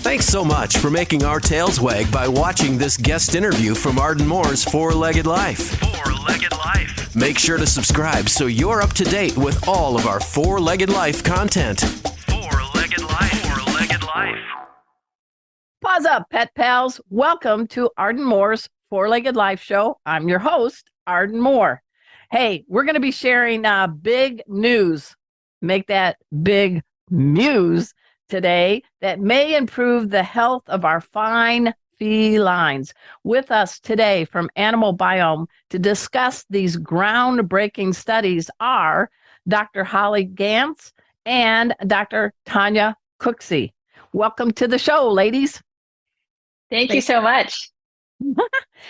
Thanks so much for making our tails wag by watching this guest interview from Arden Moore's Four-Legged Life. Four-Legged Life. Make sure to subscribe so you're up to date with all of our Four-Legged Life content. Four-Legged Life. Four-Legged Life. Pause up, pet pals. Welcome to Arden Moore's Four-Legged Life show. I'm your host, Arden Moore. Hey, we're going to be sharing big news. Make that big news today that may improve the health of our fine felines. With us today from Animal Biome to discuss these groundbreaking studies are Dr. Holly Ganz and Dr. Tonya Cooksey. Welcome to the show, ladies. Thank you so much.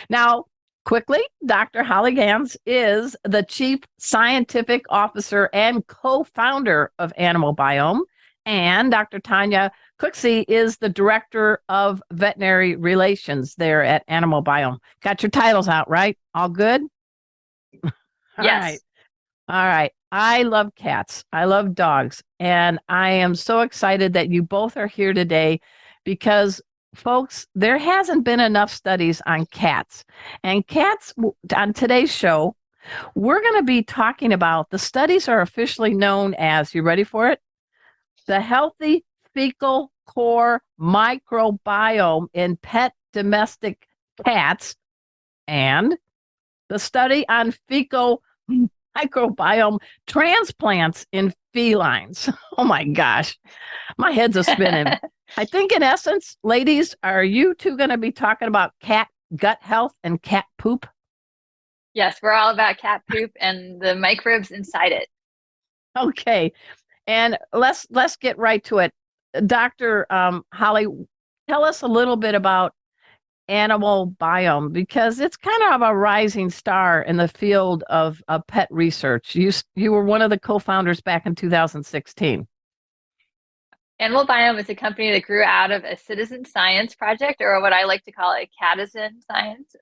Now, quickly, Dr. Holly Ganz is the Chief Scientific Officer and co-founder of Animal Biome, and Dr. Tonya Cooksey is the Director of Veterinary Relations there at Animal Biome. Got your titles out, right? All good? Yes. All right. I love cats. I love dogs. And I am so excited that you both are here today because, folks, there hasn't been enough studies on cats. And cats, on today's show, we're going to be talking about the studies are officially known as, you ready for it? The healthy fecal core microbiome in pet domestic cats and the study on fecal microbiome transplants in felines. Oh my gosh, my head's a spinning. I think in essence, ladies, are you two going to be talking about cat gut health and cat poop? Yes, we're all about cat poop and the microbes inside it. Okay. And let's get right to it. Dr. Holly, tell us a little bit about Animal Biome because it's kind of a rising star in the field of pet research. You were one of the co-founders back in 2016. Animal Biome is a company that grew out of a citizen science project, or what I like to call a catizen science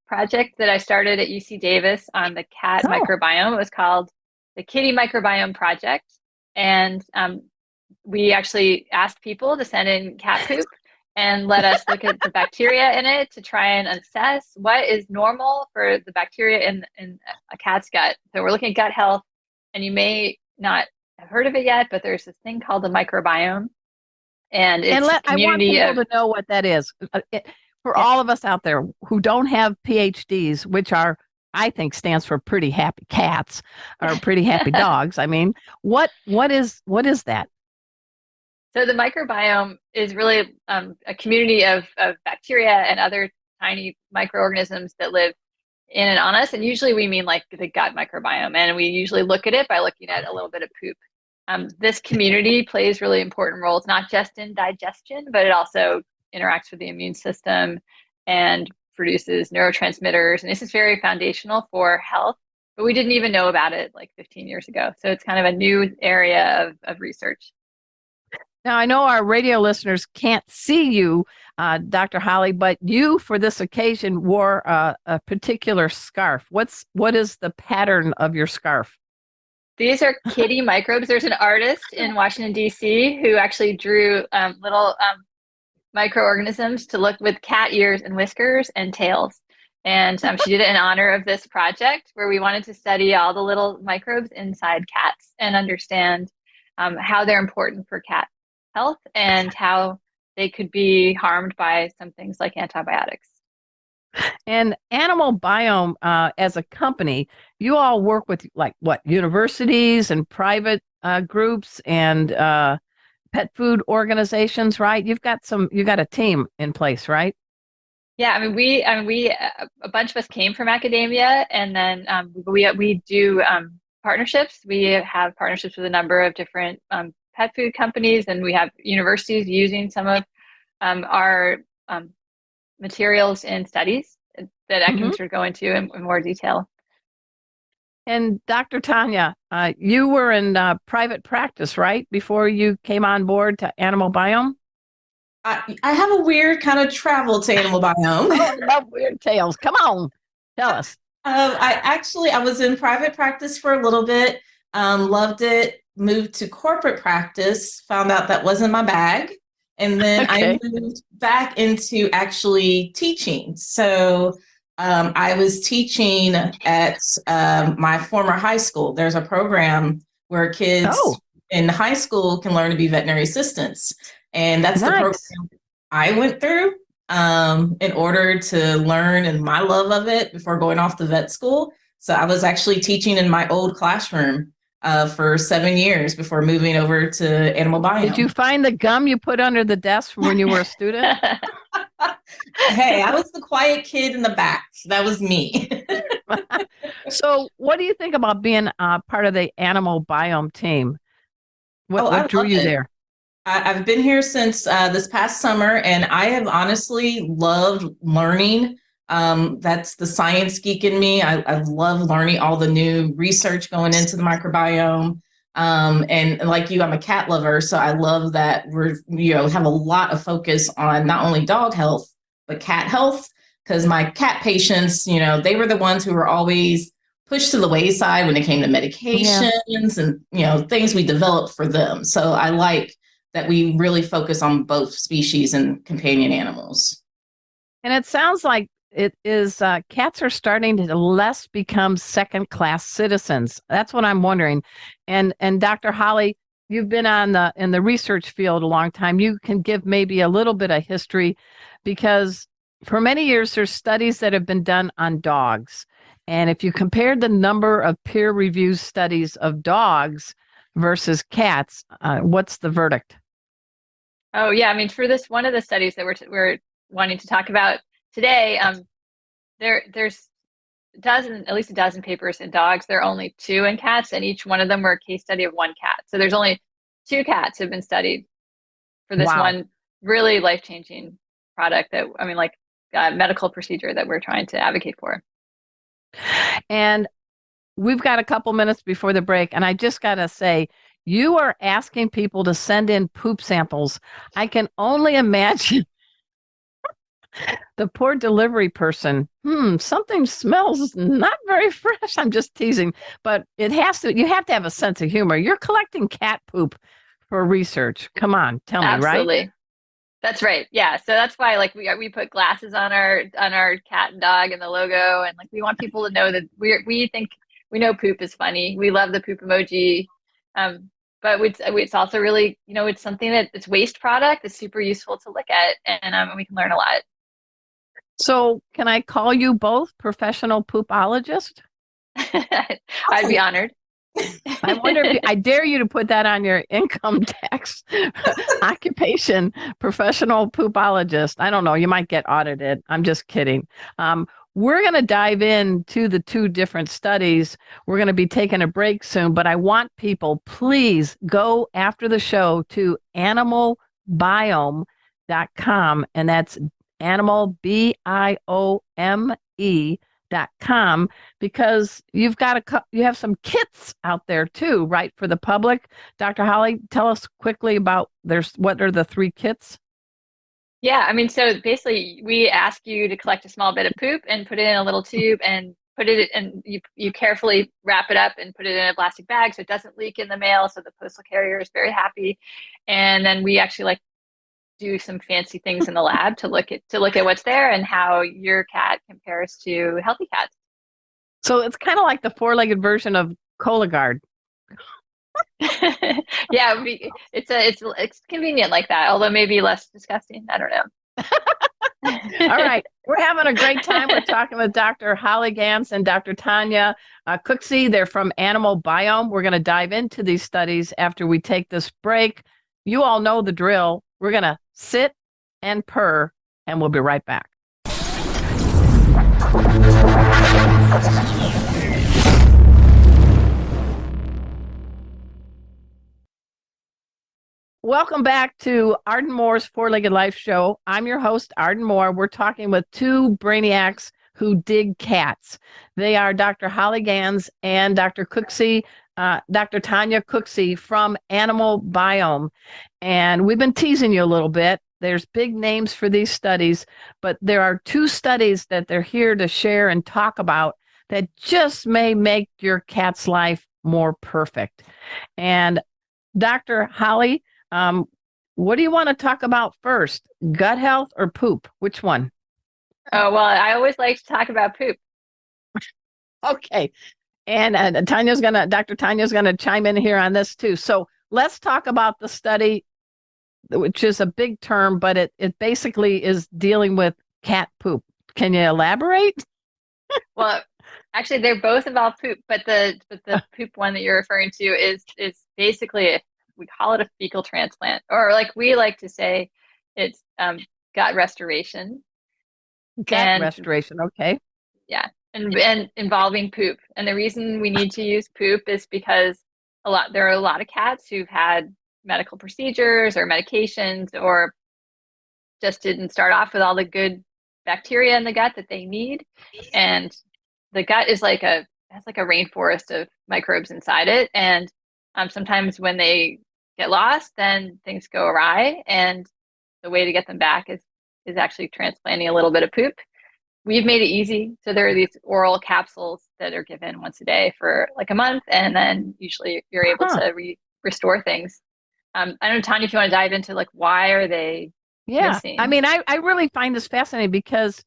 project that I started at UC Davis on the cat microbiome. It was called the Kitty Microbiome Project. And we actually asked people to send in cat poop and let us look at the bacteria in it to try and assess what is normal for the bacteria in a cat's gut. So we're looking at gut health, and you may not have heard of it yet, but there's this thing called the microbiome. And it's a community I want people to know what that is. For all of us out there who don't have PhDs, which are, I think, stands for pretty happy cats or pretty happy dogs. I mean, what is that? So the microbiome is really a community of bacteria and other tiny microorganisms that live in and on us. And usually we mean like the gut microbiome. And we usually look at it by looking at a little bit of poop. This community plays really important roles, not just in digestion, but it also interacts with the immune system and produces neurotransmitters. And this is very foundational for health, but we didn't even know about it like 15 years ago. So it's kind of a new area of research. Now, I know our radio listeners can't see you, Dr. Holly, but you, for this occasion, wore a particular scarf. What is the pattern of your scarf? These are kitty microbes. There's an artist in Washington, D.C. who actually drew little microorganisms to look with cat ears and whiskers and tails. And she did it in honor of this project where we wanted to study all the little microbes inside cats and understand how they're important for cat health and how they could be harmed by some things like antibiotics. And Animal Biome, as a company, you all work with universities and private groups and pet food organizations, right? You got a team in place, right? Yeah, we a bunch of us came from academia, and then we do partnerships. We have partnerships with a number of different pet food companies, and we have universities using some of our materials in studies that I can sort of go into in more detail. And Dr. Tonya, you were in private practice, right, before you came on board to Animal Biome? I have a weird kind of travel to Animal Biome. Oh, I love weird tales. Come on, tell us. I was in private practice for a little bit, loved it, moved to corporate practice, found out that wasn't my bag, And then Okay. I moved back into actually teaching. So I was teaching at my former high school. There's a program where kids in high school can learn to be veterinary assistants. And that's the program Nice. I went through in order to learn and my love of it before going off to vet school. So I was actually teaching in my old classroom for 7 years before moving over to Animal Biome. Did you find the gum you put under the desk from when you were a student? Hey, I was the quiet kid in the back. That was me. So, what do you think about being part of the Animal Biome team? What I drew love you it. there? I've been here since this past summer, and I have honestly loved learning. That's the science geek in me. I love learning all the new research going into the microbiome. And like you, I'm a cat lover, so I love that we're have a lot of focus on not only dog health but cat health. Because my cat patients, they were the ones who were always pushed to the wayside when it came to medications and things we developed for them. So I like that we really focus on both species and companion animals. And it sounds like it is cats are starting to less become second-class citizens. That's what I'm wondering. And Dr. Holly, you've been in the research field a long time. You can give maybe a little bit of history because for many years there's studies that have been done on dogs. And if you compare the number of peer-reviewed studies of dogs versus cats, what's the verdict? Oh yeah, I mean, for this one of the studies that we're wanting to talk about today, there's at least a dozen papers in dogs. There are only 2 in cats, and each one of them were a case study of 1 cat. So there's only 2 cats have been studied for this Wow. one really life-changing product medical procedure that we're trying to advocate for. And we've got a couple minutes before the break, and I just got to say, you are asking people to send in poop samples. I can only imagine the poor delivery person. Something smells not very fresh. I'm just teasing, but you have to have a sense of humor. You're collecting cat poop for research. Come on, tell me, right? Absolutely. That's right. Yeah. So that's why we put glasses on our cat and dog and the logo, and we want people to know that we think we know poop is funny. We love the poop emoji. But it's also really, it's something that it's waste product. It's super useful to look at, and we can learn a lot. So can I call you both professional poopologists? I'd be honored. I wonder if I dare you to put that on your income tax occupation, professional poopologist. I don't know. You might get audited. I'm just kidding. We're going to dive into the 2 different studies. We're going to be taking a break soon, but I want people, please go after the show to animalbiome.com, and that's animal, BIOME.com, because you have some kits out there too, right, for the public. Dr. Holly, tell us quickly about what are the 3 kits? Yeah, I mean, so basically we ask you to collect a small bit of poop and put it in a little tube and put it and you carefully wrap it up and put it in a plastic bag so it doesn't leak in the mail, so the postal carrier is very happy. And then we actually do some fancy things in the lab to look at what's there and how your cat compares to healthy cats. So it's kind of like the 4-legged version of Cologuard. Yeah, it's convenient like that, although maybe less disgusting. I don't know. All right. We're having a great time. We're talking with Dr. Holly Ganz and Dr. Tonya Cooksey. They're from Animal Biome. We're going to dive into these studies after we take this break. You all know the drill. We're going to sit and purr, and we'll be right back. Welcome back to Arden Moore's 4-Legged Life Show. I'm your host, Arden Moore. We're talking with 2 brainiacs who dig cats. They are Dr. Holly Ganz and Dr. Cooksey, Dr. Tonya Cooksey from Animal Biome. And we've been teasing you a little bit. There's big names for these studies, but there are 2 studies that they're here to share and talk about that just may make your cat's life more perfect. And Dr. Holly, What do you want to talk about first? Gut health or poop? Which one? Oh, well, I always like to talk about poop. Okay. And Dr. Tanya's gonna chime in here on this too. So let's talk about the study, which is a big term, but it basically is dealing with cat poop. Can you elaborate? Well, actually, they're both about poop, but the poop one that you're referring to is basically we call it a fecal transplant, or like we like to say, it's gut restoration. Gut restoration. Okay. Yeah, and involving poop. And the reason we need to use poop is because there are a lot of cats who've had medical procedures or medications, or just didn't start off with all the good bacteria in the gut that they need. And the gut is has like a rainforest of microbes inside it. And sometimes when they get lost, then things go awry. And the way to get them back is actually transplanting a little bit of poop. We've made it easy. So there are these oral capsules that are given once a day for like a month, and then usually you're able to restore things. I don't know, Tonya, if you want to dive into like why are they missing? I mean, I really find this fascinating because,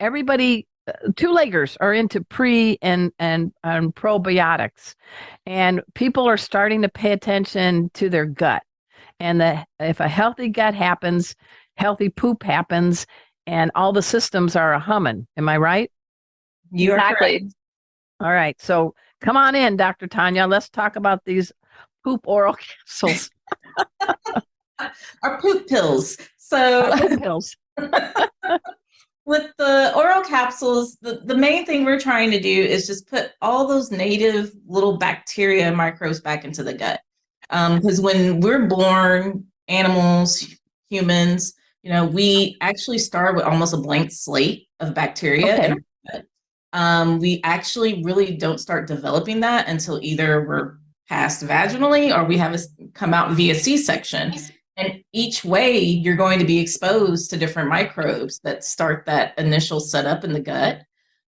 everybody, two-leggers are into pre and probiotics, and people are starting to pay attention to their gut. And if a healthy gut happens, healthy poop happens, and all the systems are a humming. Am I right? You are correct. All right. So come on in, Dr. Tonya. Let's talk about these poop oral capsules. Our poop pills. So poop pills. With the oral capsules, the main thing we're trying to do is just put all those native little bacteria and microbes back into the gut. Because when we're born, animals, humans, we actually start with almost a blank slate of bacteria in our gut. We actually really don't start developing that until either we're passed vaginally or we have come out via C-section. And each way you're going to be exposed to different microbes that start that initial setup in the gut.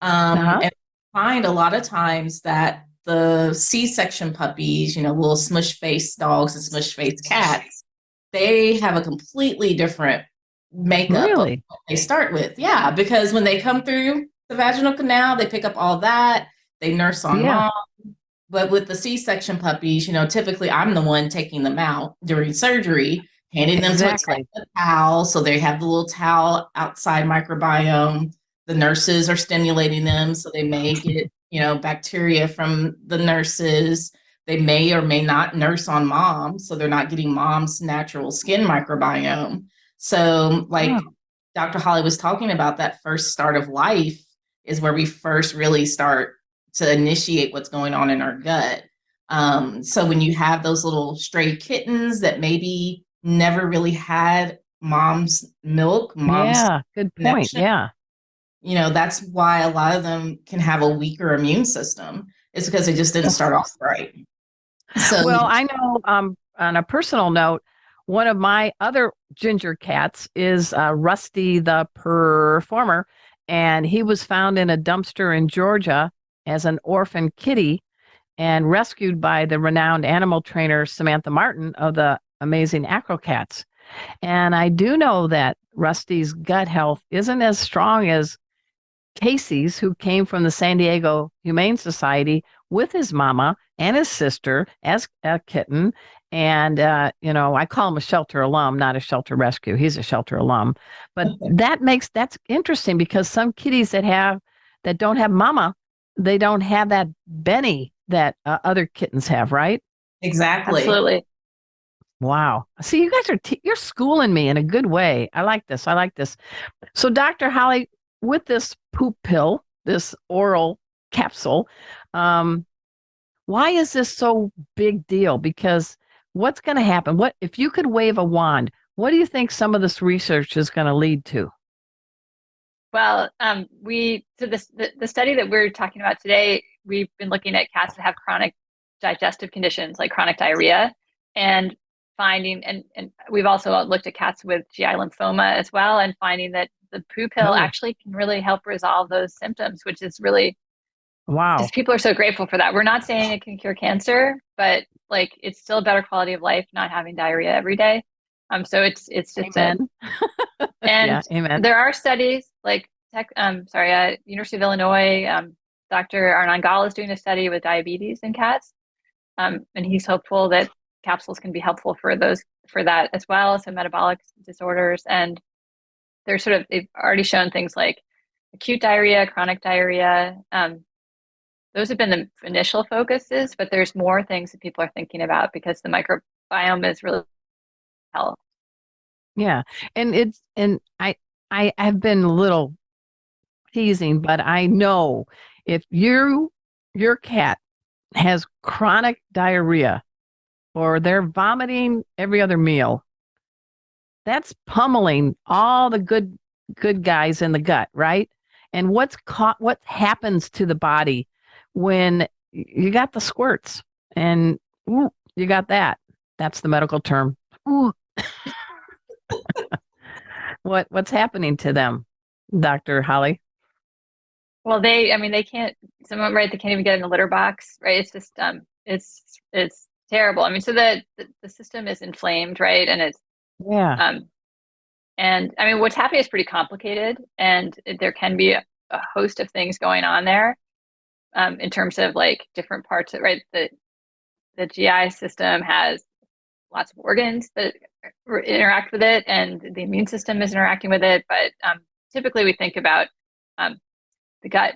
And find a lot of times that the C-section puppies, little smush-faced dogs and smush-faced cats, they have a completely different makeup of what they start with. Yeah, because when they come through the vaginal canal, they pick up all that. They nurse on mom. But with the C-section puppies, typically I'm the one taking them out during surgery, handing them to a towel. So they have the little towel outside microbiome. The nurses are stimulating them. So they may get, bacteria from the nurses. They may or may not nurse on mom. So they're not getting mom's natural skin microbiome. So Dr. Holly was talking about, that first start of life is where we first really start to initiate what's going on in our gut. So when you have those little stray kittens that maybe never really had mom's milk, good point. That's why a lot of them can have a weaker immune system. It's because they just didn't start off right. So, well, I know on a personal note, one of my other ginger cats is Rusty the Performer, and he was found in a dumpster in Georgia as an orphan kitty and rescued by the renowned animal trainer Samantha Martin of the amazing Acrocats. And I do know that Rusty's gut health isn't as strong as Casey's, who came from the San Diego Humane Society with his mama and his sister as a kitten. And, I call him a shelter alum, not a shelter rescue. He's a shelter alum. But that's interesting because some kitties that don't have mama, they don't have that Benny that other kittens have, right? Exactly. Absolutely. Wow. See, you guys you're schooling me in a good way. I like this. So, Dr. Holly, with this poop pill, this oral capsule, why is this so big deal? Because what's going to happen? What if you could wave a wand? What do you think some of this research is going to lead to? Well, the study that we're talking about today, we've been looking at cats that have chronic digestive conditions like chronic diarrhea, and finding, and we've also looked at cats with GI lymphoma as well, and finding that the poo pill actually can really help resolve those symptoms, which is really Wow. Because people are so grateful for that. We're not saying it can cure cancer, but like it's still a better quality of life not having diarrhea every day. So it's just Amen. and Yeah, amen. there are studies like University of Illinois, Dr. Arnon is doing a study with diabetes in cats. And he's hopeful that capsules can be helpful for that as well. So metabolic disorders, and they've already shown things like acute diarrhea, chronic diarrhea. Those have been the initial focuses, but there's more things that people are thinking about because the microbiome is really health. Yeah. And I have been a little teasing, but I know if your cat has chronic diarrhea or they're vomiting every other meal, that's pummeling all the good guys in the gut, right? And what happens to the body when you got the squirts and you got that? That's the medical term. Ooh. What's happening to them, Dr. Holly? Well, they can't. Someone right, they can't even get in the litter box, right? It's just it's terrible. I mean, so the system is inflamed, right? And it's and I mean, what's happening is pretty complicated, and there can be a host of things going on there, in terms of like different parts of right. The GI system has lots of organs that interact with it, and the immune system is interacting with it. But typically, we think about the gut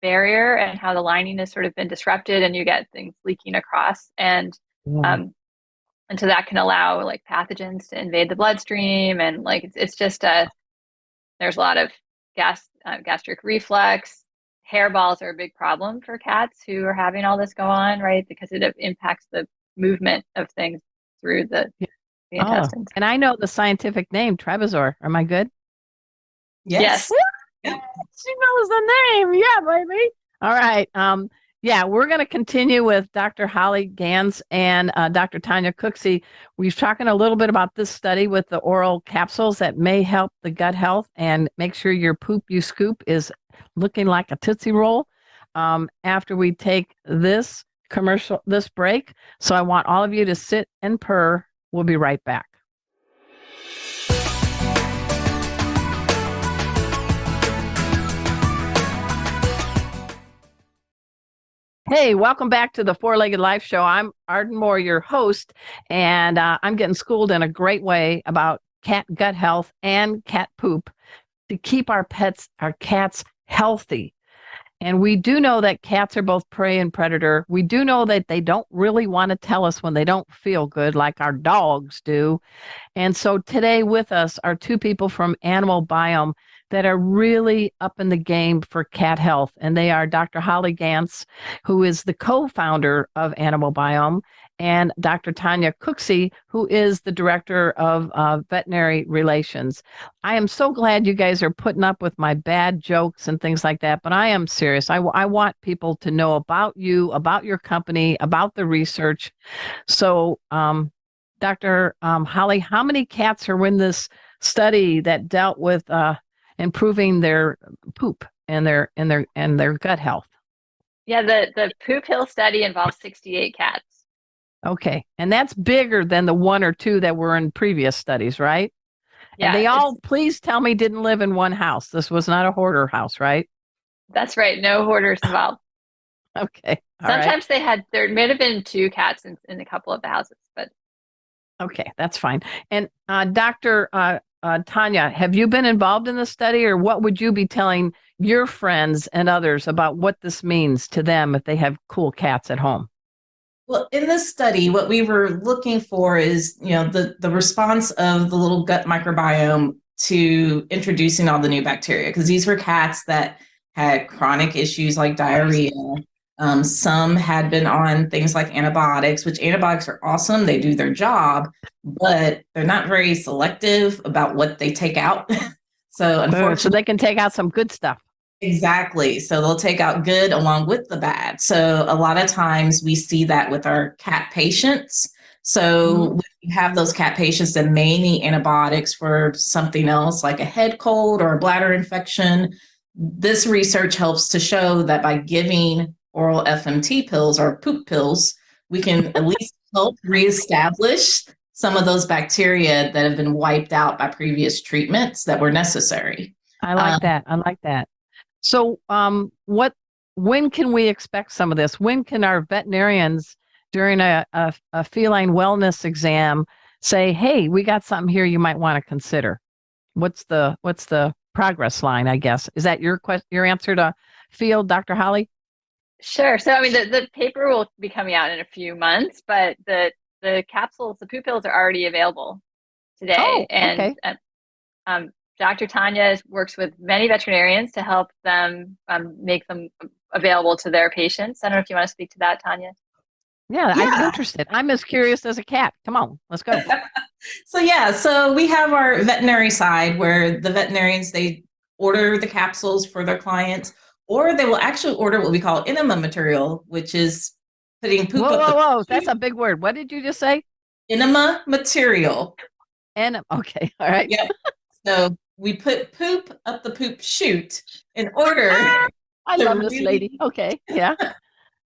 barrier and how the lining has sort of been disrupted, and you get things leaking across, and so that can allow like pathogens to invade the bloodstream, and like it's just there's a lot of gastric reflux. Hairballs are a big problem for cats who are having all this go on, right? Because it impacts the movement of things through the intestines. And I know the scientific name, Trebizor. Am I good? Yes. She knows the name. Yeah, baby. All right. Yeah, we're going to continue with Dr. Holly Ganz and Dr. Tonya Cooksey. We're talking a little bit about this study with the oral capsules that may help the gut health and make sure your poop you scoop is looking like a Tootsie Roll after we take this break. So I want all of you to sit and purr. We'll be right back. Hey, welcome back to the Four-Legged Life Show. I'm Arden Moore, your host, and I'm getting schooled in a great way about cat gut health and cat poop to keep our cats healthy. And we do know that cats are both prey and predator. We do know that they don't really want to tell us when they don't feel good like our dogs do. And so today with us are two people from Animal Biome that are really up in the game for cat health. And they are Dr. Holly Ganz, who is the co-founder of Animal Biome, and Dr. Tonya Cooksey, who is the director of veterinary relations. I am so glad you guys are putting up with my bad jokes and things like that, but I am serious. I want people to know about you, about your company, about the research. So, Dr. Holly, how many cats are in this study that dealt with improving their poop and their gut health? Yeah, the Poop Hill study involves 68 cats. Okay, and that's bigger than the one or two that were in previous studies, right? Yeah, and they all, please tell me, didn't live in one house. This was not a hoarder house, right? That's right. No hoarders involved. Okay. Sometimes there may have been two cats in a couple of the houses, but. Okay, that's fine. And Dr. Tonya, have you been involved in the study, or what would you be telling your friends and others about what this means to them if they have cool cats at home? Well, in this study, what we were looking for is, the response of the little gut microbiome to introducing all the new bacteria, because these were cats that had chronic issues like diarrhea. Some had been on things like antibiotics, which antibiotics are awesome. They do their job, but they're not very selective about what they take out. So unfortunately, so they can take out some good stuff. Exactly. So they'll take out good along with the bad. So a lot of times we see that with our cat patients. So we have those cat patients that may need antibiotics for something else like a head cold or a bladder infection. this research helps to show that by giving oral FMT pills or poop pills, we can at least help reestablish some of those bacteria that have been wiped out by previous treatments that were necessary. I like that. I like that. So, when can we expect some of this? When can our veterinarians during a feline wellness exam say, "Hey, we got something here you might want to consider"? What's the progress line, I guess? Is that your answer to field, Dr. Holly? Sure. So, I mean, the paper will be coming out in a few months, but the capsules, the poop pills are already available today. Oh, and okay. Dr. Tonya works with many veterinarians to help them make them available to their patients. I don't know if you want to speak to that, Tonya. Yeah, I'm interested. I'm as curious as a cat. Come on, let's go. So we have our veterinary side where the veterinarians, they order the capsules for their clients, or they will actually order what we call enema material, which is putting poop Whoa, that's a big word. What did you just say? Enema material. Okay, all right. Yep. So we put poop up the poop chute in order I love this lady. Okay, yeah.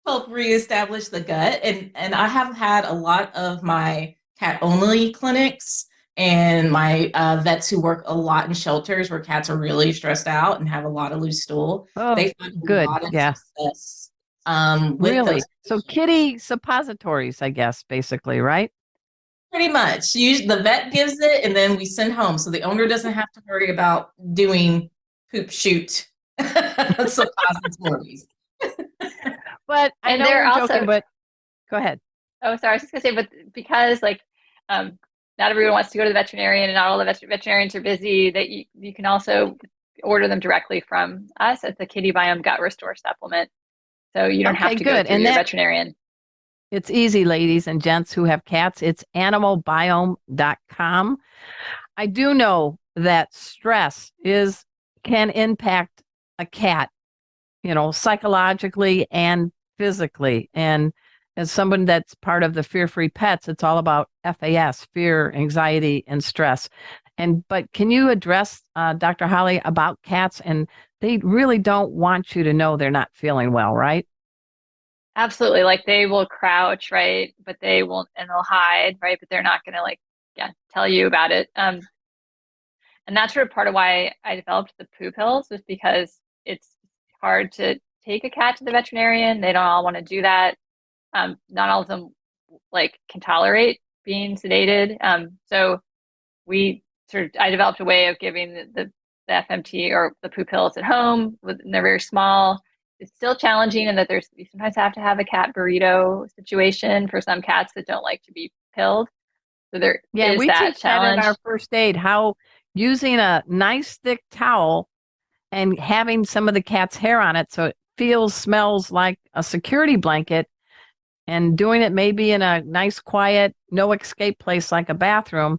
help reestablish the gut. And I have had a lot of my cat only clinics and my vets who work a lot in shelters where cats are really stressed out and have a lot of loose stool. Oh, they find good. a lot of Yeah. success with Really? those. So kitty suppositories, I guess, basically, right? Pretty much. Usually the vet gives it and then we send home. So the owner doesn't have to worry about doing poop chute suppositories. But I know we're joking, but go ahead. Oh, sorry. I was just gonna say, but because not everyone wants to go to the veterinarian and not all the veterinarians are busy, that you can also order them directly from us at the Kitty Biome Gut Restore supplement. So you don't have to go through your veterinarian. It's easy, ladies and gents who have cats. It's animalbiome.com. I do know that stress can impact a cat, psychologically and physically. And as someone that's part of the Fear Free Pets, it's all about FAS, fear, anxiety, and stress. But can you address, Dr. Holly, about cats? And they really don't want you to know they're not feeling well, right? Absolutely. Like they will crouch, right? But they won't, and they'll hide, right? But they're not going to tell you about it. And that's sort of part of why I developed the poo pills, was because it's hard to take a cat to the veterinarian. They don't all want to do that. Not all of them can tolerate being sedated. So I developed a way of giving the FMT or the poo pills at home, and they're very small. It's still challenging in that you sometimes have to have a cat burrito situation for some cats that don't like to be pilled. So we teach that in our first aid, how using a nice thick towel and having some of the cat's hair on it so it smells like a security blanket, and doing it maybe in a nice, quiet, no escape place like a bathroom,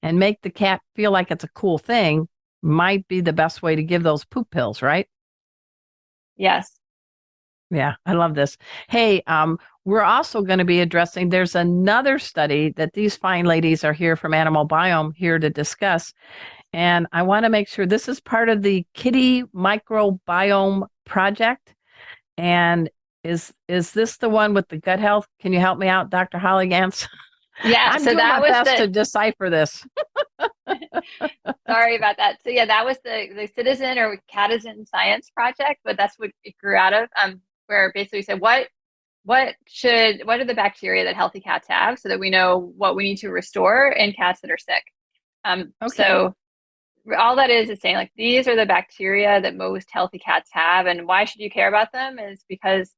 and make the cat feel like it's a cool thing, might be the best way to give those poop pills, right? Yes. Yeah, I love this. Hey, we're also going to be addressing, there's another study that these fine ladies are here from Animal Biome here to discuss. And I want to make sure this is part of the Kitty Microbiome Project. And is this the one with the gut health? Can you help me out, Dr. Holly Ganz? Yeah, I'm doing my best to decipher this. Sorry about that. So yeah, that was the citizen or catizen science project, but that's what it grew out of. Where basically we said what are the bacteria that healthy cats have, so that we know what we need to restore in cats that are sick. So all that is saying these are the bacteria that most healthy cats have, and why should you care about them is because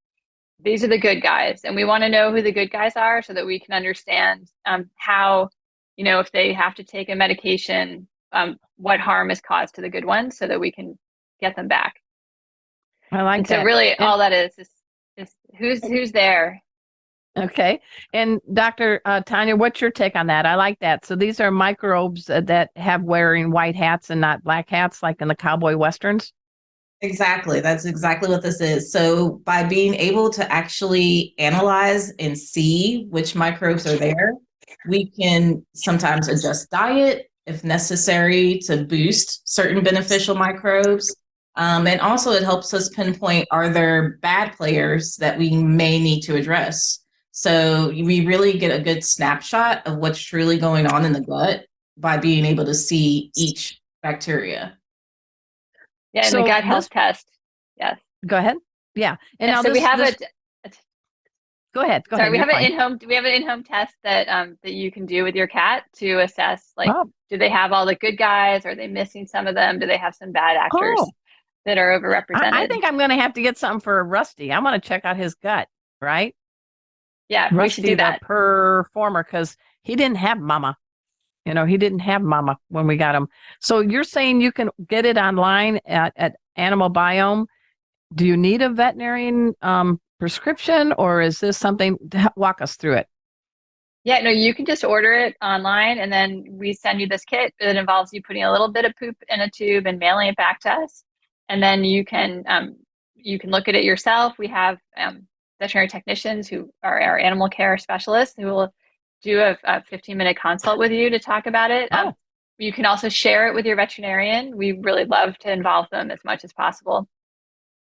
these are the good guys, and we want to know who the good guys are so that we can understand how, if they have to take a medication, what harm is caused to the good ones, so that we can get them back. I like that. So really all that is who's there. Okay. And Dr. Tonya, what's your take on that? I like that. So these are microbes that have wearing white hats and not black hats like in the cowboy westerns? Exactly. That's exactly what this is. So by being able to actually analyze and see which microbes are there, we can sometimes adjust diet if necessary to boost certain beneficial microbes. And also it helps us pinpoint, are there bad players that we may need to address? So we really get a good snapshot of what's truly going on in the gut by being able to see each bacteria. Yeah, and the gut health test. Yes. Go ahead. Yeah. And now so we have Go ahead. Sorry, we have an in-home test that that you can do with your cat to assess, like, do they have all the good guys? Are they missing some of them? Do they have some bad actors that are overrepresented? I think I'm going to have to get something for Rusty. I want to check out his gut, right? Yeah, Rusty, we should do that. The performer, because he didn't have mama. He didn't have mama when we got him. So you're saying you can get it online at Animal Biome. Do you need a veterinarian prescription, or is this something to walk us through it? Yeah, no, you can just order it online, and then we send you this kit that involves you putting a little bit of poop in a tube and mailing it back to us. And then you can look at it yourself. We have veterinary technicians who are our animal care specialists who will do a 15-minute consult with you to talk about it. You can also share it with your veterinarian. We really love to involve them as much as possible.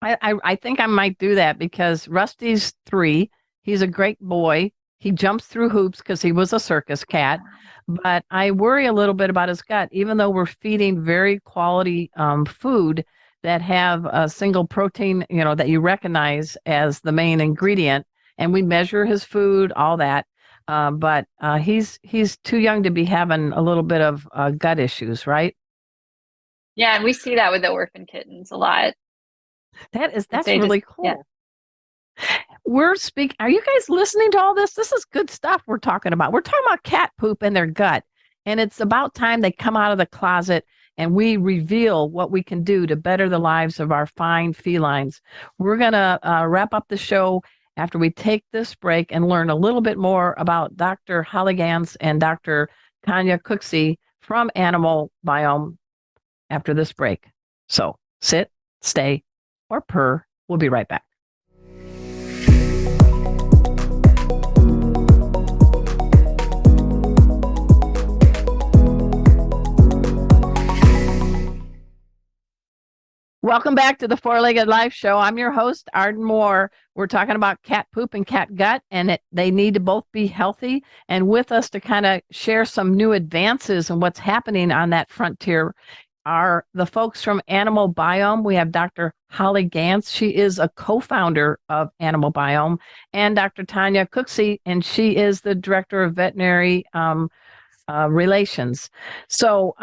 I think I might do that because Rusty's 3. He's a great boy. He jumps through hoops because he was a circus cat. But I worry a little bit about his gut, even though we're feeding very quality food that have a single protein, that you recognize as the main ingredient. And we measure his food, all that. But he's too young to be having a little bit of gut issues, right? Yeah, and we see that with the orphan kittens a lot. That's really cool. Yeah. Are you guys listening to all this? This is good stuff we're talking about. We're talking about cat poop in their gut. And it's about time they come out of the closet and we reveal what we can do to better the lives of our fine felines. We're going to wrap up the show after we take this break and learn a little bit more about Dr. Holly Ganz and Dr. Tonya Cooksey from Animal Biome after this break. So sit, stay, or purr. We'll be right back. Welcome back to the Four-Legged Life Show. I'm your host, Arden Moore. We're talking about cat poop and cat gut, and they need to both be healthy. And with us to kind of share some new advances and what's happening on that frontier are the folks from Animal Biome. We have Dr. Holly Ganz. She is a co-founder of Animal Biome, and Dr. Tonya Cooksey, and she is the director of veterinary relations. So,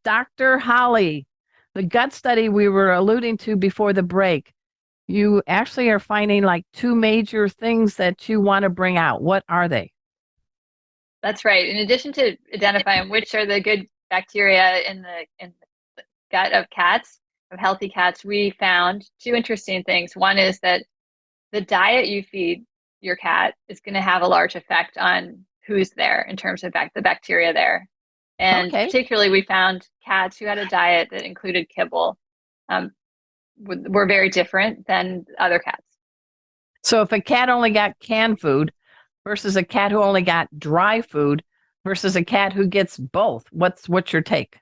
Dr. Holly, the gut study we were alluding to before the break, you actually are finding like 2 major things that you want to bring out. What are they? That's right. In addition to identifying which are the good bacteria in the gut of cats, of healthy cats, we found 2 interesting things. One is that the diet you feed your cat is going to have a large effect on who's there in terms of the bacteria there. And particularly, we found cats who had a diet that included kibble were very different than other cats. So if a cat only got canned food versus a cat who only got dry food versus a cat who gets both, what's your take?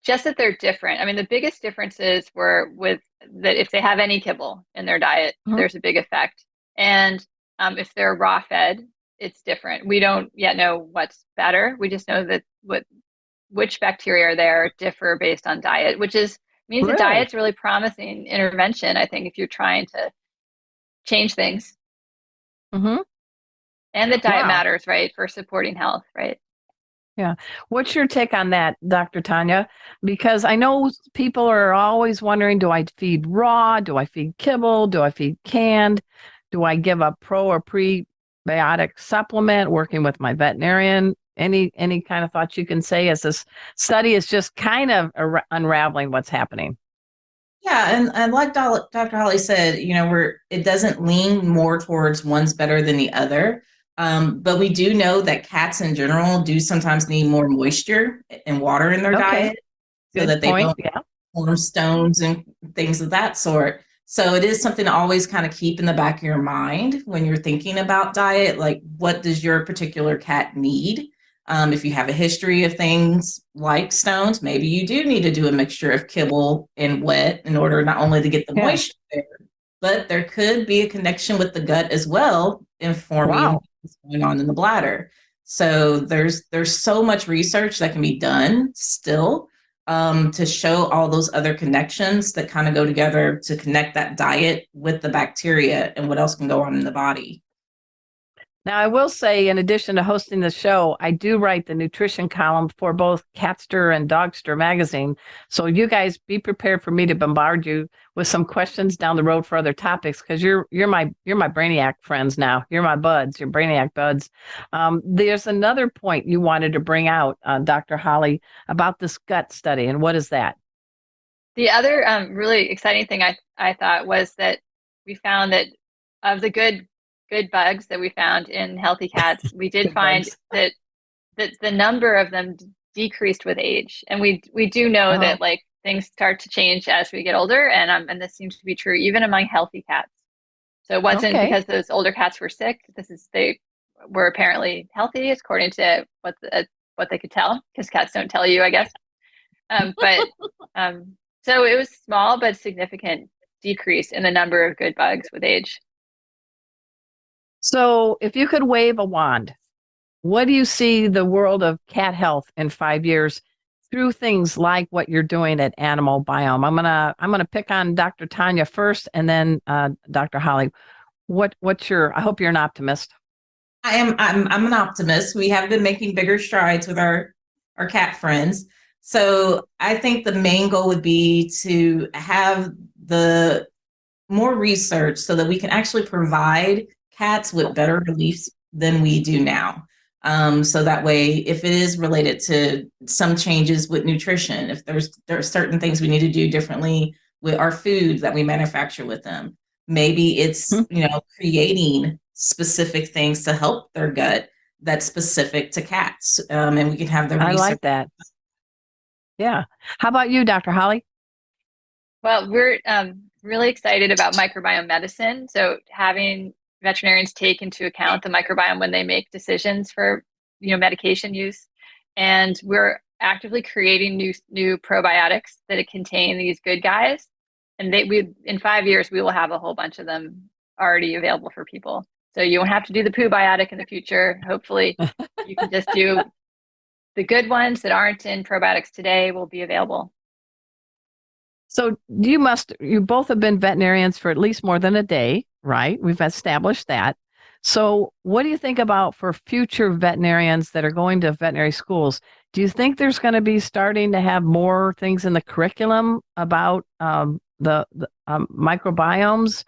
Just that they're different. I mean, the biggest differences were with that if they have any kibble in their diet, there's a big effect. And if they're raw fed, it's different. We don't yet know what's better. We just know that which bacteria are there differ based on diet, which means the diet's really promising intervention, I think, if you're trying to change things. Mm-hmm. And the diet matters, right, for supporting health, right? Yeah. What's your take on that, Dr. Tonya? Because I know people are always wondering, do I feed raw? Do I feed kibble? Do I feed canned? Do I give a pro or prebiotic supplement working with my veterinarian? Any kind of thoughts you can say as this study is just kind of unraveling what's happening? Yeah, and like Dr. Holly said, it doesn't lean more towards one's better than the other. But we do know that cats in general do sometimes need more moisture and water in their diet so that they don't form stones and things of that sort. So it is something to always kind of keep in the back of your mind when you're thinking about diet, like what does your particular cat need? If you have a history of things like stones, maybe you do need to do a mixture of kibble and wet in order not only to get the moisture there, but there could be a connection with the gut as well, informing what's going on in the bladder. So there's so much research that can be done still to show all those other connections that kind of go together to connect that diet with the bacteria and what else can go on in the body. Now, I will say, in addition to hosting the show, I do write the nutrition column for both Catster and Dogster magazine. So you guys be prepared for me to bombard you with some questions down the road for other topics, because you're my brainiac friends now. You're my buds, your brainiac buds. There's another point you wanted to bring out, Dr. Holly, about this gut study, and what is that? The other really exciting thing I thought was that we found that of the good bugs that we found in healthy cats, we did find that the number of them decreased with age. And we do know that like things start to change as we get older, and this seems to be true even among healthy cats. So it wasn't because those older cats were sick. They were apparently healthy according to what they could tell, because cats don't tell you, I guess. So it was small but significant decrease in the number of good bugs with age. So if you could wave a wand, what do you see the world of cat health in 5 years through things like what you're doing at Animal Biome? I'm gonna pick on Dr. Tonya first, and then Dr. Holly. What's your? I hope you're an optimist. I'm an optimist. We have been making bigger strides with our cat friends. So I think the main goal would be to have the more research so that we can actually provide cats with better reliefs than we do now. So that way, if it is related to some changes with nutrition, if there are certain things we need to do differently with our food that we manufacture with them, maybe it's creating specific things to help their gut that's specific to cats, and we can have the research. I like that. Yeah. How about you, Dr. Holly? Well, we're really excited about microbiome medicine. So having veterinarians take into account the microbiome when they make decisions for medication use, and we're actively creating new probiotics that contain these good guys, and in 5 years we will have a whole bunch of them already available for people, so you won't have to do the poo biotic in the future. Hopefully you can just do the good ones that aren't in probiotics today will be available. So you both have been veterinarians for at least more than a day, right? We've established that. So what do you think about for future veterinarians that are going to veterinary schools? Do you think there's going to be starting to have more things in the curriculum about the microbiomes?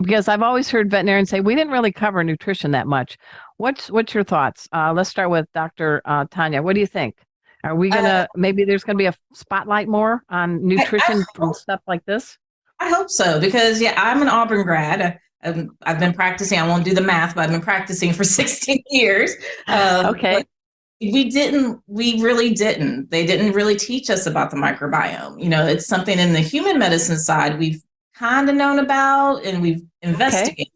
Because I've always heard veterinarians say, we didn't really cover nutrition that much. What's your thoughts? Let's start with Dr. Tonya. What do you think? Are we maybe there's gonna be a spotlight more on nutrition from stuff like this? I hope so, because I'm an Auburn grad. I've been practicing. I won't do the math, but I've been practicing for 16 years. Okay. We really didn't. They didn't really teach us about the microbiome. It's something in the human medicine side we've kind of known about and we've investigated. Okay.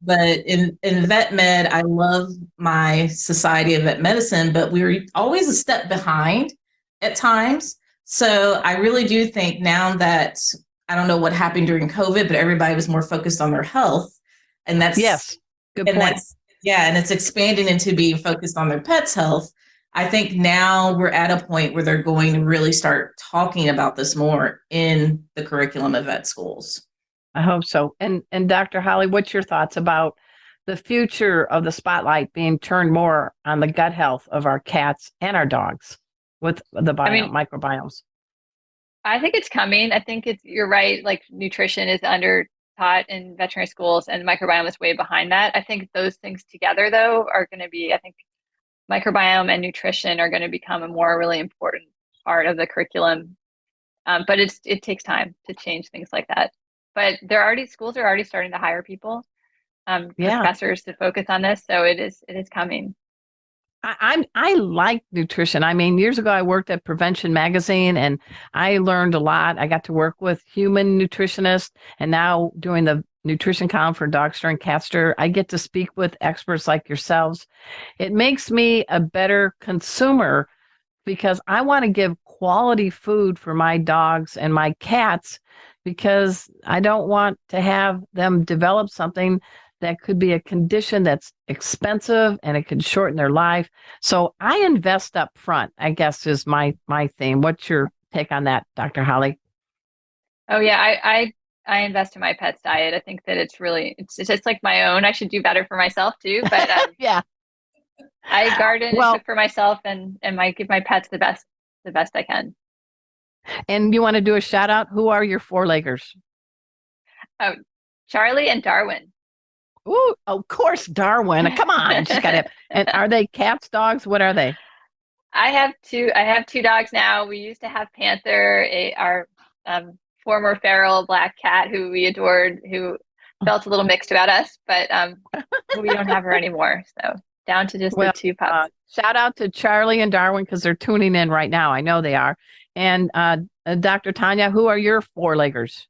But in vet med, I love my Society of Vet Medicine, but we were always a step behind at times. So I really do think now that, I don't know what happened during COVID, but everybody was more focused on their health. And that's, yes, good point. And it's expanding into being focused on their pet's health. I think now we're at a point where they're going to really start talking about this more in the curriculum of vet schools. I hope so. And Dr. Holly, what's your thoughts about the future of the spotlight being turned more on the gut health of our cats and our dogs with the microbiomes? I think it's coming. I think you're right. Like nutrition is under taught in veterinary schools, and microbiome is way behind that. I think those things together, though, are going to be, I think microbiome and nutrition are going to become a more really important part of the curriculum. But it takes time to change things like that. But schools are already starting to hire people, professors to focus on this. So it is coming. I like nutrition. I mean, years ago I worked at Prevention Magazine and I learned a lot. I got to work with human nutritionists, and now doing the nutrition column for Dogster and Catster. I get to speak with experts like yourselves. It makes me a better consumer because I want to give quality food for my dogs and my cats because I don't want to have them develop something that could be a condition that's expensive and it could shorten their life. So I invest up front, I guess is my theme. What's your take on that, Dr. Holly? Oh yeah, I invest in my pet's diet. I think that it's just like my own. I should do better for myself too. But Yeah. I garden and Well, cook for myself and give my pets the best I can. and you want to do a shout out? Who are your four-leggers? Oh, Charlie and Darwin. Ooh, of course, Darwin. Come on, she's got it. And are they cats, dogs? What are they? I have two dogs now. We used to have Panther, our former feral black cat who we adored, who felt a little mixed about us, but we don't have her anymore. So down to just the two pups. Shout out to Charlie and Darwin because they're tuning in right now. I know they are. And Dr. Tonya, who are your four-leggers?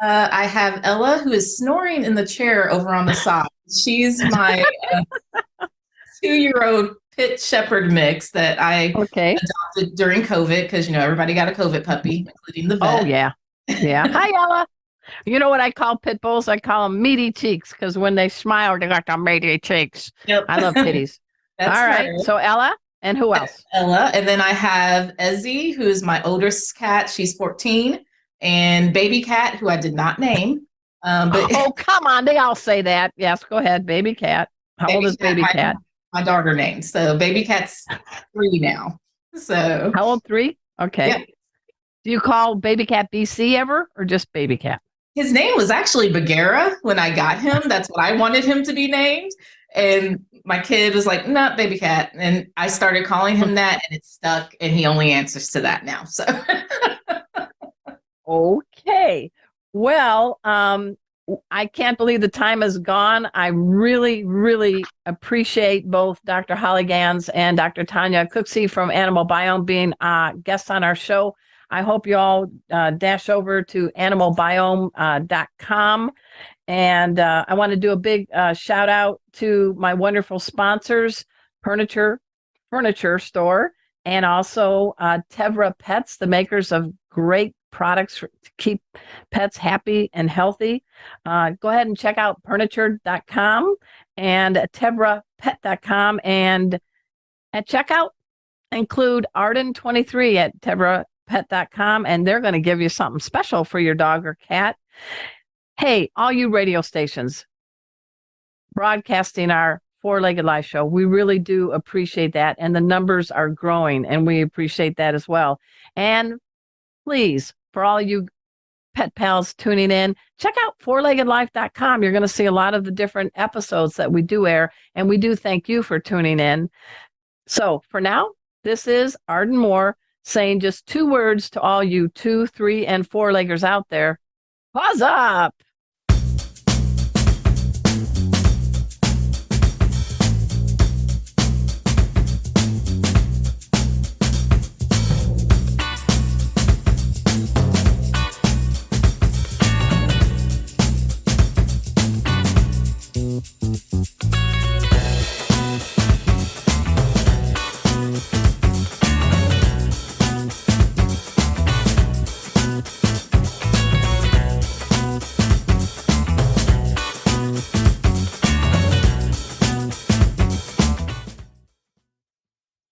I have Ella, who is snoring in the chair over on the side. She's my 2-year-old pit shepherd mix that I adopted during COVID because, everybody got a COVID puppy, including the vet. Oh, yeah. Yeah. Hi, Ella. You know what I call pit bulls? I call them meaty cheeks because when they smile, they got the meaty cheeks. Yep. I love pitties. All right. Her. So Ella, and who else? Ella. And then I have Ezzy, who is my oldest cat. She's 14. And Baby Cat, who I did not name. Oh, come on. They all say that. Yes, go ahead. Baby Cat. How old is Baby Cat? My daughter named. So Baby Cat's 3 now. So how old? 3? Okay. Yeah. Do you call Baby Cat BC ever or just Baby Cat? His name was actually Bagheera when I got him. That's what I wanted him to be named. And my kid was like, "No, Baby Cat." And I started calling him that and it stuck and he only answers to that now. So okay. Well, I can't believe the time is gone. I really, really appreciate both Dr. Holly Ganz and Dr. Tonya Cooksey from Animal Biome being guests on our show. I hope you all dash over to animalbiome.com. And I want to do a big shout out to my wonderful sponsors, Furniture Store, and also Tevra Pets, the makers of great products to keep pets happy and healthy. Go ahead and check out furniture.com and tevrapet.com. And at checkout, include Arden 23 at tevrapet.com, and they're going to give you something special for your dog or cat. Hey, all you radio stations broadcasting our Four-Legged Life show, we really do appreciate that. And the numbers are growing, and we appreciate that as well. And please, for all you pet pals tuning in, check out fourleggedlife.com. You're going to see a lot of the different episodes that we do air, and we do thank you for tuning in. So for now, this is Arden Moore saying just 2 words to all you 2, 3, and 4-leggers out there. Paws up!